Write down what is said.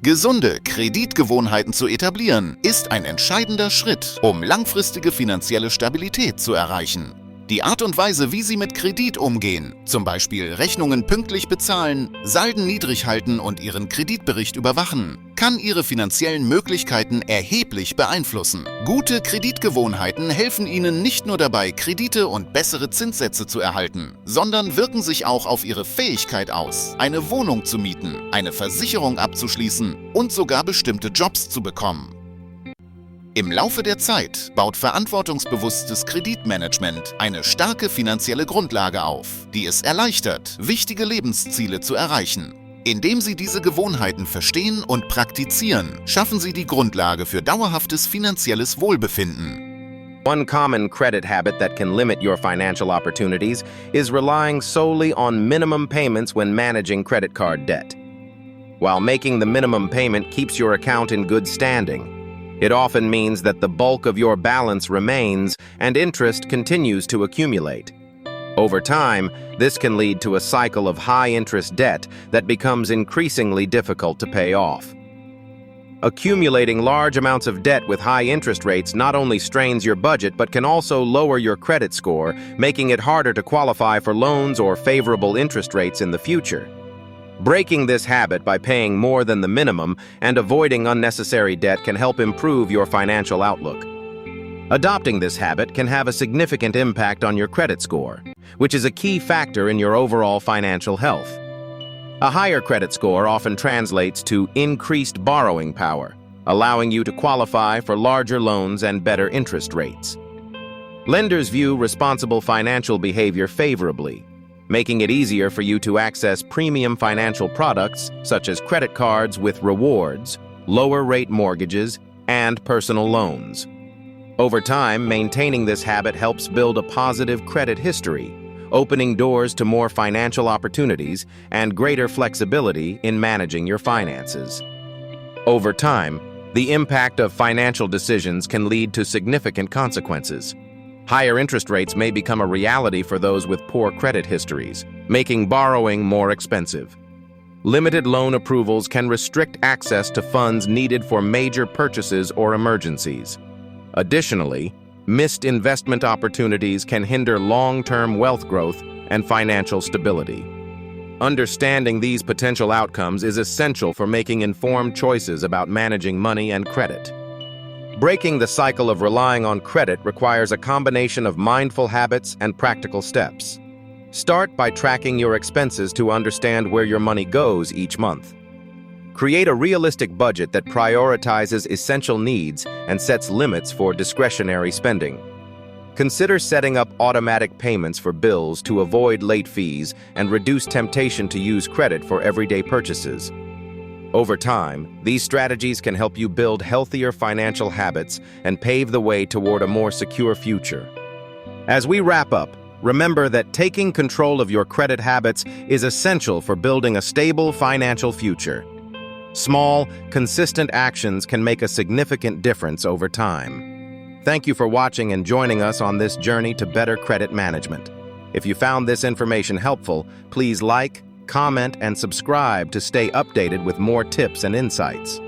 Gesunde Kreditgewohnheiten zu etablieren, ist ein entscheidender Schritt, um langfristige finanzielle Stabilität zu erreichen. Die Art und Weise, wie Sie mit Kredit umgehen, zum Beispiel Rechnungen pünktlich bezahlen, Salden niedrig halten und Ihren Kreditbericht überwachen, kann Ihre finanziellen Möglichkeiten erheblich beeinflussen. Gute Kreditgewohnheiten helfen Ihnen nicht nur dabei, Kredite und bessere Zinssätze zu erhalten, sondern wirken sich auch auf Ihre Fähigkeit aus, eine Wohnung zu mieten, eine Versicherung abzuschließen und sogar bestimmte Jobs zu bekommen. Im Laufe der Zeit baut verantwortungsbewusstes Kreditmanagement eine starke finanzielle Grundlage auf, die es erleichtert, wichtige Lebensziele zu erreichen. Indem Sie diese Gewohnheiten verstehen und praktizieren, schaffen Sie die Grundlage für dauerhaftes finanzielles Wohlbefinden. One common credit habit that can limit your financial opportunities is relying solely on minimum payments when managing credit card debt. While making the minimum payment keeps your account in good standing, it often means that the bulk of your balance remains and interest continues to accumulate. Over time, this can lead to a cycle of high-interest debt that becomes increasingly difficult to pay off. Accumulating large amounts of debt with high interest rates not only strains your budget but can also lower your credit score, making it harder to qualify for loans or favorable interest rates in the future. Breaking this habit by paying more than the minimum and avoiding unnecessary debt can help improve your financial outlook. Adopting this habit can have a significant impact on your credit score, which is a key factor in your overall financial health. A higher credit score often translates to increased borrowing power, allowing you to qualify for larger loans and better interest rates. Lenders view responsible financial behavior favorably, making it easier for you to access premium financial products such as credit cards with rewards, lower-rate mortgages, and personal loans. Over time, maintaining this habit helps build a positive credit history, opening doors to more financial opportunities and greater flexibility in managing your finances. Over time, the impact of financial decisions can lead to significant consequences. Higher interest rates may become a reality for those with poor credit histories, making borrowing more expensive. Limited loan approvals can restrict access to funds needed for major purchases or emergencies. Additionally, missed investment opportunities can hinder long-term wealth growth and financial stability. Understanding these potential outcomes is essential for making informed choices about managing money and credit. Breaking the cycle of relying on credit requires a combination of mindful habits and practical steps. Start by tracking your expenses to understand where your money goes each month. Create a realistic budget that prioritizes essential needs and sets limits for discretionary spending. Consider setting up automatic payments for bills to avoid late fees and reduce temptation to use credit for everyday purchases. Over time, these strategies can help you build healthier financial habits and pave the way toward a more secure future. As we wrap up, remember that taking control of your credit habits is essential for building a stable financial future. Small, consistent actions can make a significant difference over time. Thank you for watching and joining us on this journey to better credit management. If you found this information helpful, please like, comment, and subscribe to stay updated with more tips and insights.